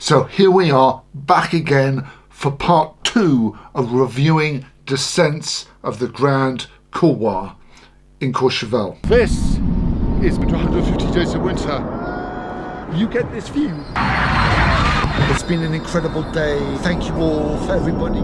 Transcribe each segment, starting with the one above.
So here we are back again for part 2 of reviewing descents of the Grand Couloir in Courchevel. This is 150 Days of Winter. You get this view. It's been an incredible day. Thank you all for everybody.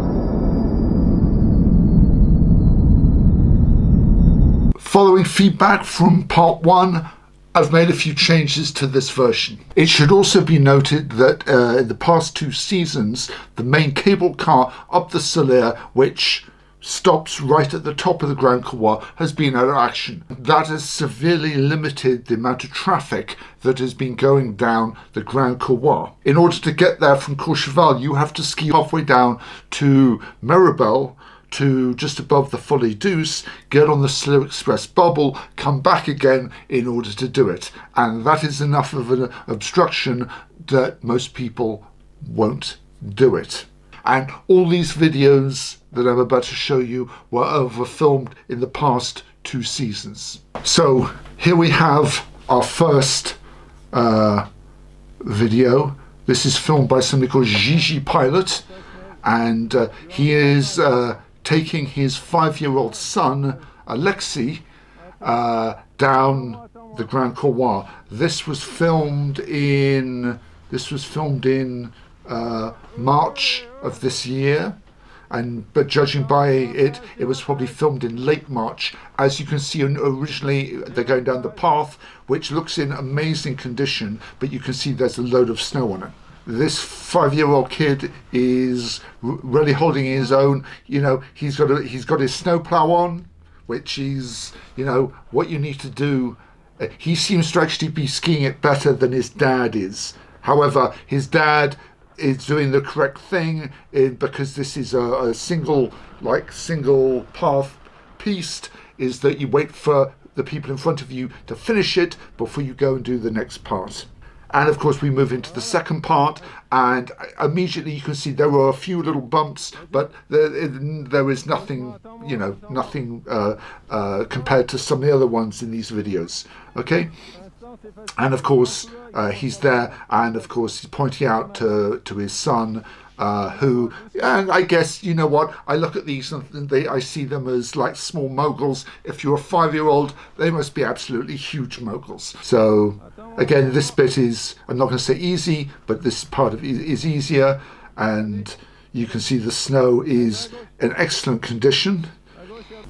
Following feedback from part 1, I've made a few changes to this version. It should also be noted that in the past 2 seasons, the main cable car up the Solaire, which stops right at the top of the Grand Couloir, has been out of action. That has severely limited the amount of traffic that has been going down the Grand Couloir. In order to get there from Courchevel, you have to ski halfway down to Mirabel, to just above the Folie Douce, get on the Slow Express bubble, come back again in order to do it. And that is enough of an obstruction that most people won't do it. And all these videos that I'm about to show you were over-filmed in the past 2 seasons. So here we have our first video. This is filmed by somebody called gegepilot, and he is taking his 5-year-old son, Alexei, down the Grand Couloir. This was filmed in March of this year, but judging by it, it was probably filmed in late March. As you can see, originally they're going down the path, which looks in amazing condition, but you can see there's a load of snow on it. This 5-year-old kid is really holding his own. You know, he's got his snowplow on, which is, you know, what you need to do. He seems to actually be skiing it better than his dad is. However, his dad is doing the correct thing because this is a single path piste, is that you wait for the people in front of you to finish it before you go and do the next part. And of course we move into the second part, and immediately you can see there were a few little bumps, but there is nothing, you know, nothing compared to some of the other ones in these videos. Okay? And of course he's there, and of course he's pointing out to his son, who, and I guess, you know what, I look at these and I see them as like small moguls. If you're a 5-year-old, they must be absolutely huge moguls. So again, this bit is, I'm not going to say easy, but this part of it is easier, and you can see the snow is in excellent condition.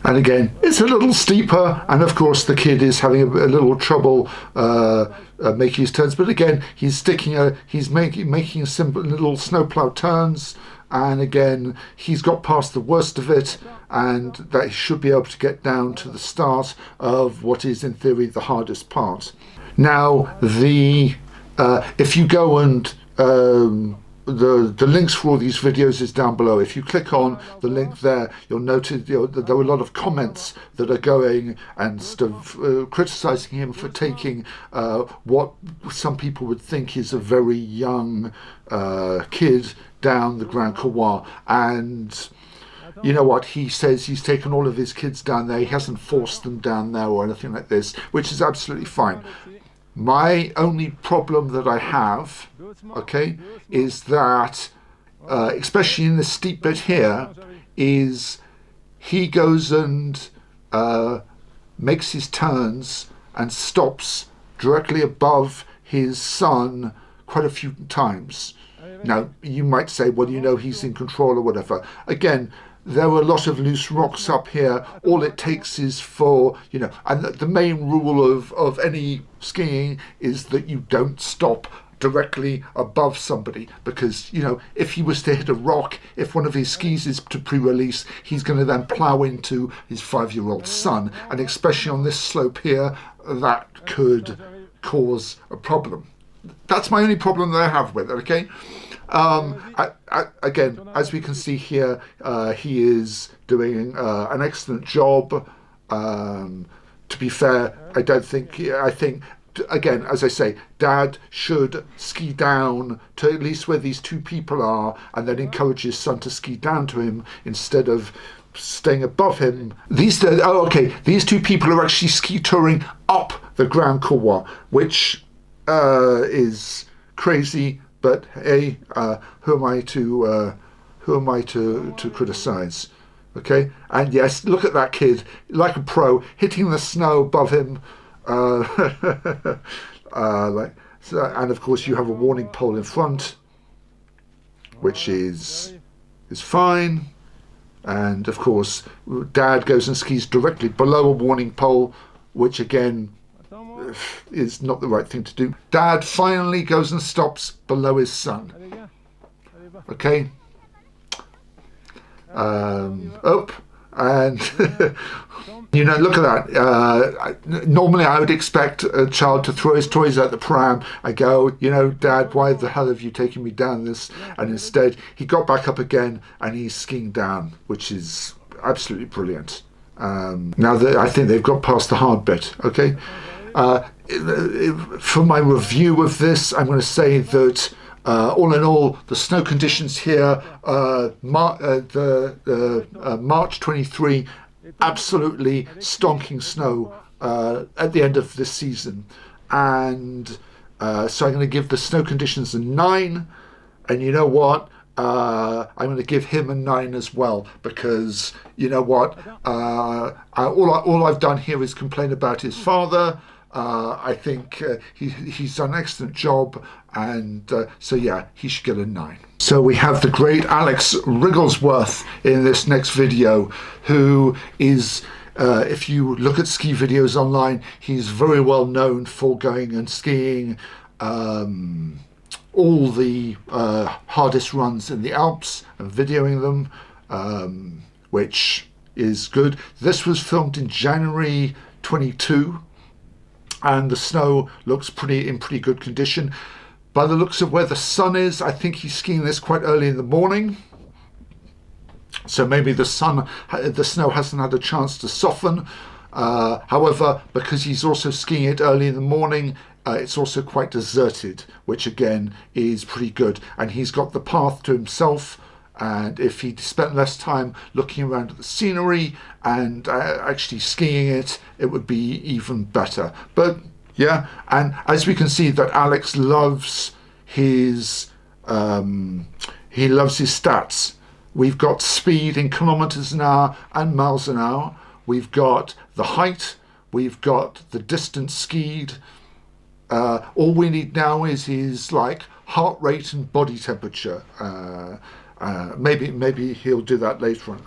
And again, it's a little steeper, and of course the kid is having a little trouble making his turns. But again, he's making simple little snowplow turns, and again he's got past the worst of it, and that he should be able to get down to the start of what is in theory the hardest part. Now, if you go and the links for all these videos is down below. If you click on the link there, you'll notice that there were a lot of comments that are going and criticizing him for taking what some people would think is a very young kid down the Grand Couloir. And you know what, he says he's taken all of his kids down there. He hasn't forced them down there or anything like this, which is absolutely fine. My only problem that I have, okay, is that, especially in the steep bit here, is he goes and makes his turns and stops directly above his son quite a few times. Now, you might say, well, you know, he's in control or whatever. Again, there were a lot of loose rocks up here. All it takes is for, you know, and the main rule of any skiing is that you don't stop directly above somebody, because, you know, if he was to hit a rock, if one of his skis is to pre-release, he's going to then plow into his 5-year-old son, and especially on this slope here, that could cause a problem. That's my only problem that I have with it, okay? Again, as we can see here, he is doing an excellent job. To be fair, I think, again, as I say, Dad should ski down to at least where these 2 people are, and then encourage his son to ski down to him instead of staying above him. These 2 people are actually ski touring up the Grand Couloir, which is crazy, but hey, who am I to criticize? Okay, and yes, look at that kid, like a pro, hitting the snow above him, like so, and of course you have a warning pole in front, which is fine. And of course, Dad goes and skis directly below a warning pole, which again is not the right thing to do. Dad finally goes and stops below his son. Okay. And you know, look at that. Normally I would expect a child to throw his toys at the pram. I go, you know, Dad, why the hell have you taken me down this? And instead he got back up again and he's skiing down, which is absolutely brilliant. Now that I think they've got past the hard bit. Okay. For my review of this, I'm going to say that all in all, the snow conditions here, March 23, absolutely stonking snow at the end of this season. And so I'm going to give the snow conditions a 9. And you know what? I'm going to give him a 9 as well, because you know what? All I've done here is complain about his father. I think he's done an excellent job, and so yeah, he should get a 9. So we have the great Alex Wrigglesworth in this next video, who is, if you look at ski videos online, he's very well known for going and skiing all the hardest runs in the Alps and videoing them, which is good. This was filmed in January 22. And the snow looks in pretty good condition. By the looks of where the sun is, I think he's skiing this quite early in the morning. So maybe the snow hasn't had a chance to soften. However, because he's also skiing it early in the morning, it's also quite deserted, which again is pretty good. And he's got the path to himself. And if he spent less time looking around at the scenery and actually skiing it, it would be even better. But yeah, and as we can see that Alex loves his stats. We've got speed in kilometers an hour and miles an hour. We've got the height. We've got the distance skied. All we need now is his like heart rate and body temperature. Maybe he'll do that later on.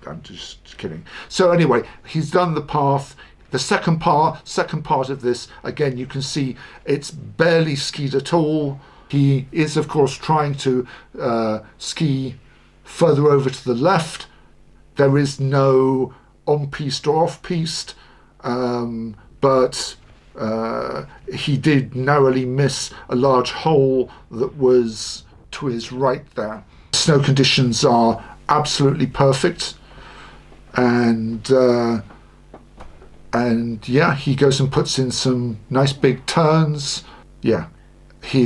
I'm just kidding. So anyway, he's done the path. The second part of this, again, you can see it's barely skied at all. He is, of course, trying to ski further over to the left. There is no on-piste or off-piste, but he did narrowly miss a large hole that was to his right there. Snow conditions are absolutely perfect, and yeah, he goes and puts in some nice big turns. Yeah, he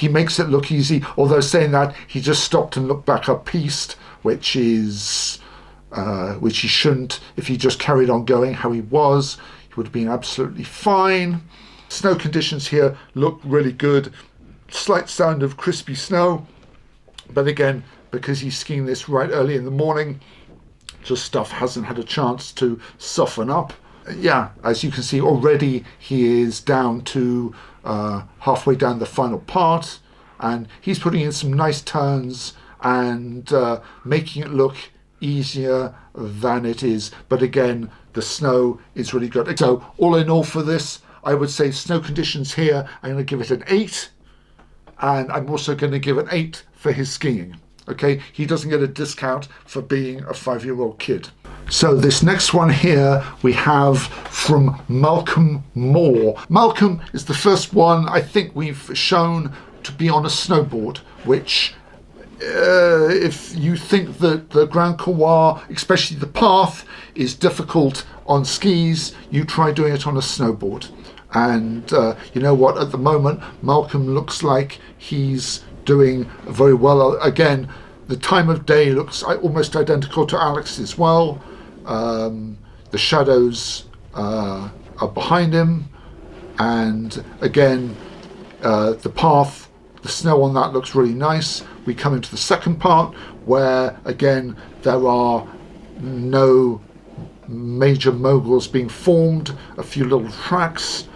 makes it look easy, although saying that, he just stopped and looked back up piste, which he shouldn't. If he just carried on going how he was, he would have been absolutely fine. Snow conditions here look really good. Slight sound of crispy snow. But again, because he's skiing this right early in the morning, just stuff hasn't had a chance to soften up. Yeah, as you can see already, he is down to halfway down the final part, and he's putting in some nice turns and making it look easier than it is. But again, the snow is really good. So all in all for this, I would say snow conditions here, I'm going to give it an 8. And I'm also going to give an 8 for his skiing. Okay, he doesn't get a discount for being a 5-year-old kid. So this next one here we have from Malcolm Moore. Malcolm is the first one I think we've shown to be on a snowboard, which if you think that the Grand Couloir, especially the path, is difficult on skis, you try doing it on a snowboard. And you know what, at the moment Malcolm looks like he's doing very well. Again, the time of day looks almost identical to Alex as well. The shadows are behind him, and again the path the snow on that looks really nice. We come into the second part where again there are no major moguls being formed, a few little tracks.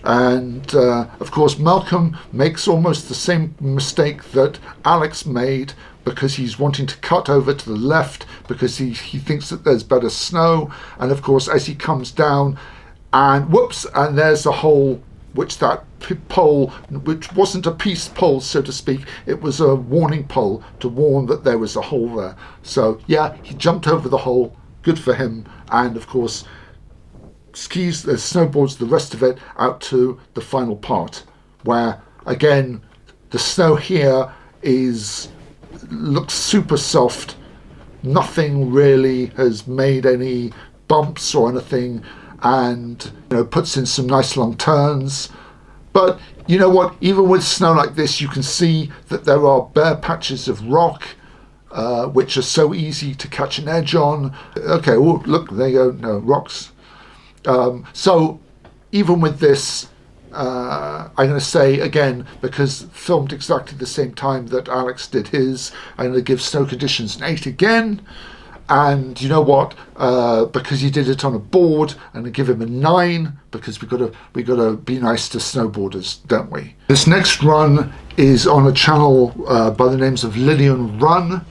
And of course Malcolm makes almost the same mistake that Alex made, because he's wanting to cut over to the left because he thinks that there's better snow. And of course as he comes down, and whoops, and there's a hole, which that pole, which wasn't a peace pole so to speak, it was a warning pole to warn that there was a hole there. So yeah, he jumped over the hole, good for him. And of course skis, snowboards the rest of it out to the final part, where again the snow here looks super soft. Nothing really has made any bumps or anything, and puts in some nice long turns. But you know what, even with snow like this, you can see that there are bare patches of rock which are so easy to catch an edge on. Okay, oh look, there you go, no rocks. So even with this, I'm going to say again, because filmed exactly the same time that Alex did his, I'm going to give snow conditions an 8 again. And you know what? Because he did it on a board, I'm going to give him a 9, because we got to be nice to snowboarders, don't we? This next run is on a channel by the names of Lillian Run.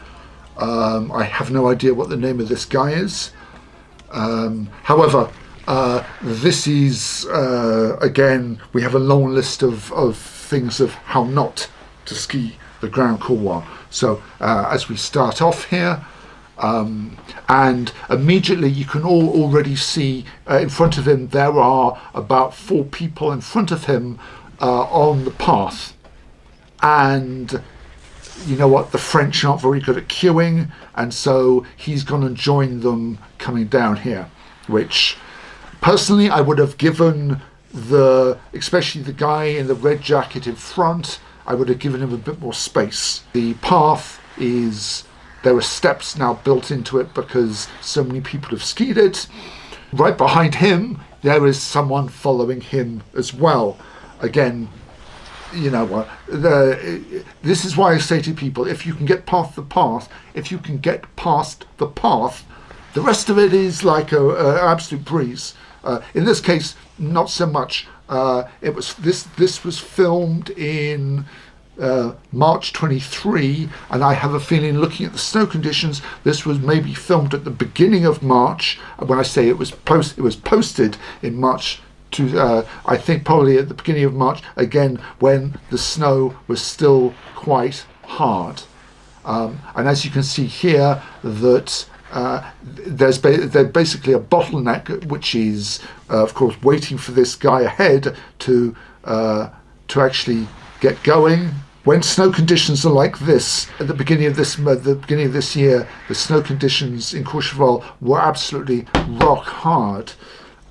I have no idea what the name of this guy is. However, this is again, we have a long list of things of how not to ski the Grand Couloir. So as we start off here, and immediately you can already see in front of him there are about 4 people in front of him on the path. And you know what, the French aren't very good at queuing, and so he's going to join them coming down here, which personally I would have given especially the guy in the red jacket in front, I would have given him a bit more space. The path there are steps now built into it because so many people have skied it. Right behind him there is someone following him as well. Again, you know what, this is why I say to people, if you can get past the path, the rest of it is like a absolute breeze. In this case, not so much. This was filmed in March 23, and I have a feeling, looking at the snow conditions, this was maybe filmed at the beginning of March. When I say it was posted in March, I think probably at the beginning of March, again when the snow was still quite hard. And as you can see here, that there's basically a bottleneck, which is of course waiting for this guy ahead to actually get going. When snow conditions are like this at the beginning of this year, the snow conditions in Courchevel were absolutely rock hard.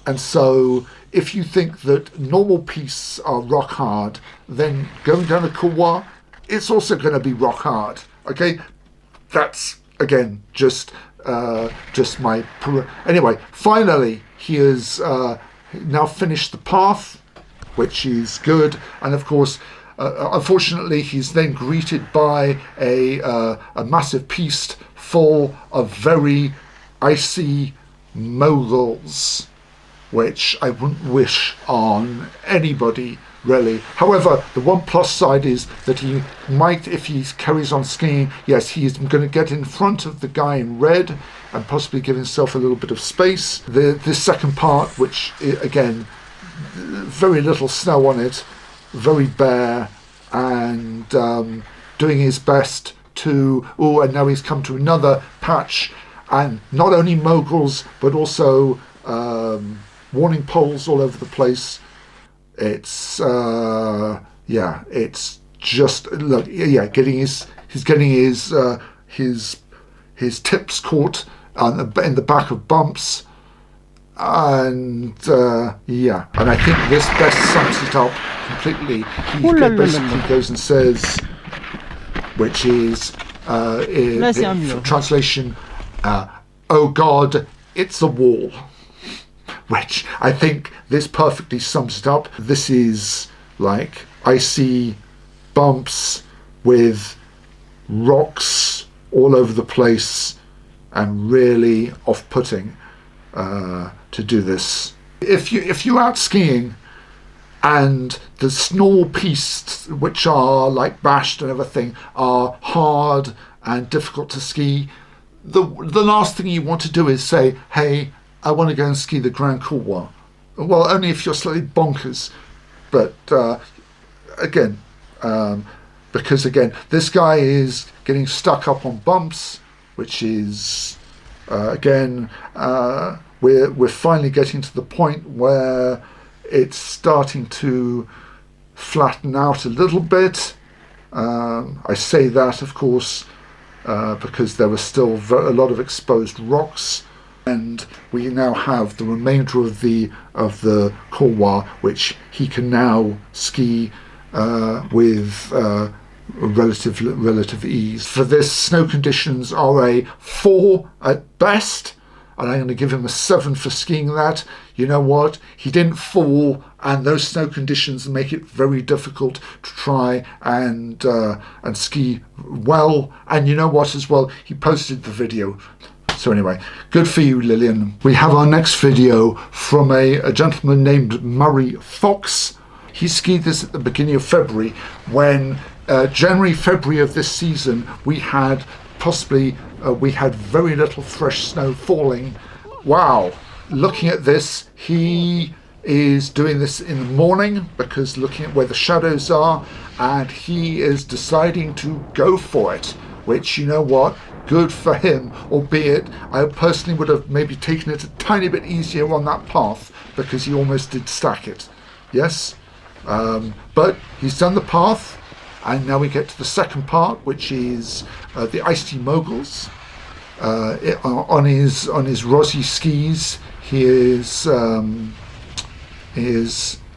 And so if you think that normal pistes are rock hard, then going down a couloir, it's also going to be rock hard. Okay, that's again just my anyway. Finally, he has now finished the path, which is good, and of course, unfortunately, he's then greeted by a massive piste full of very icy moguls, which I wouldn't wish on anybody, really. However, the one plus side is that he might, if he carries on skiing, yes, he's going to get in front of the guy in red and possibly give himself a little bit of space. This second part, which, again, very little snow on it, very bare, and doing his best to... Oh, and now he's come to another patch, and not only moguls, but also warning poles all over the place. It's it's just, look, yeah, he's getting his tips caught in the back of bumps, and and I think this best sums it up completely. He basically goes and says, which is in translation, "Oh God, it's a wall." Which I think this perfectly sums it up. This is like icy bumps with rocks all over the place, and really off-putting to do this. If you're out skiing and the snow pistes, which are like bashed and everything, are hard and difficult to ski, the last thing you want to do is say, hey, I want to go and ski the Grand Couloir. Well, only if you're slightly bonkers. But because again, this guy is getting stuck up on bumps, which is we're finally getting to the point where it's starting to flatten out a little bit. I say that, of course, because there was still a lot of exposed rocks, and we now have the remainder of the couloir, which he can now ski with relative ease. For this, snow conditions are a 4 at best, and I'm going to give him a 7 for skiing that. You know what? He didn't fall, and those snow conditions make it very difficult to try and ski well. And you know what as well? He posted the video. So anyway, good for you, Jillian. We have our next video from a gentleman named Murray Fox. He skied this at the beginning of February, when January, February of this season, we had very little fresh snow falling. Wow. Looking at this, he is doing this in the morning because looking at where the shadows are, and he is deciding to go for it, which, you know what, good for him, albeit I personally would have maybe taken it a tiny bit easier on that path because he almost did stack it. Yes, but he's done the path, and now we get to the second part, which is the icy moguls. On his Rossi skis, he is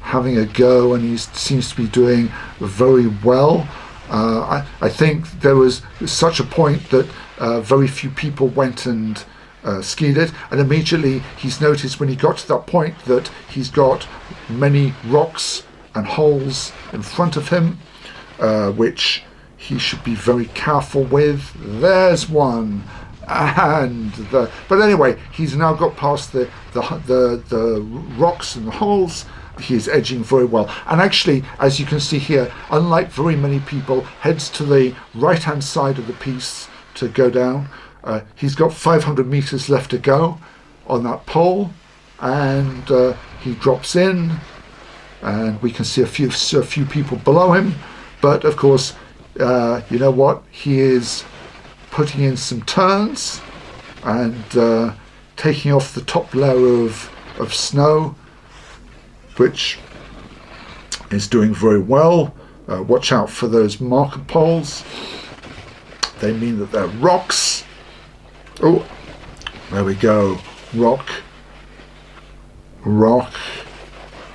having a go, and he seems to be doing very well. I think there was such a point that very few people went and skied it, and immediately he's noticed when he got to that point that he's got many rocks and holes in front of him, which he should be very careful with. There's one. But anyway, he's now got past the rocks and the holes. He's edging very well, and actually, as you can see here, unlike very many people, heads to the right hand side of the piece to go down. He's got 500 meters left to go on that pole, and he drops in, and we can see a few people below him. But of course, you know what, he is putting in some turns and taking off the top layer of snow, which is doing very well. Watch out for those marker poles. They mean that they're rocks. Oh, there we go. Rock, rock,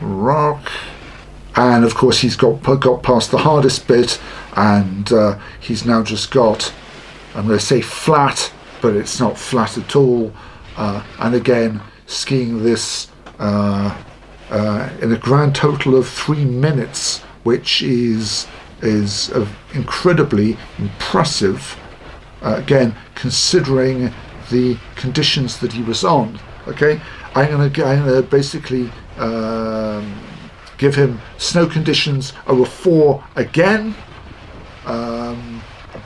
rock. And of course he's got past the hardest bit, and he's now just got, I'm going to say flat, but it's not flat at all. And again, skiing this in a grand total of 3 minutes, which is incredibly impressive. Again, considering the conditions that he was on. Okay, I'm gonna basically give him snow conditions over 4 again,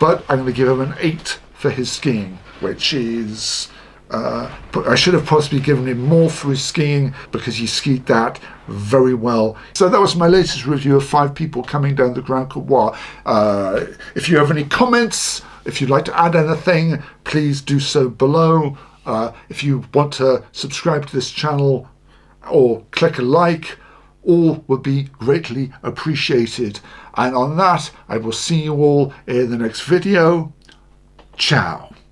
but I'm going to give him an 8 for his skiing, which is I should have possibly given him more for his skiing because he skied that very well. So that was my latest review of 5 people coming down the Grand Couloir. If you have any comments, if you'd like to add anything, please do so below. If you want to subscribe to this channel or click a like, all would be greatly appreciated. And on that, I will see you all in the next video. Ciao.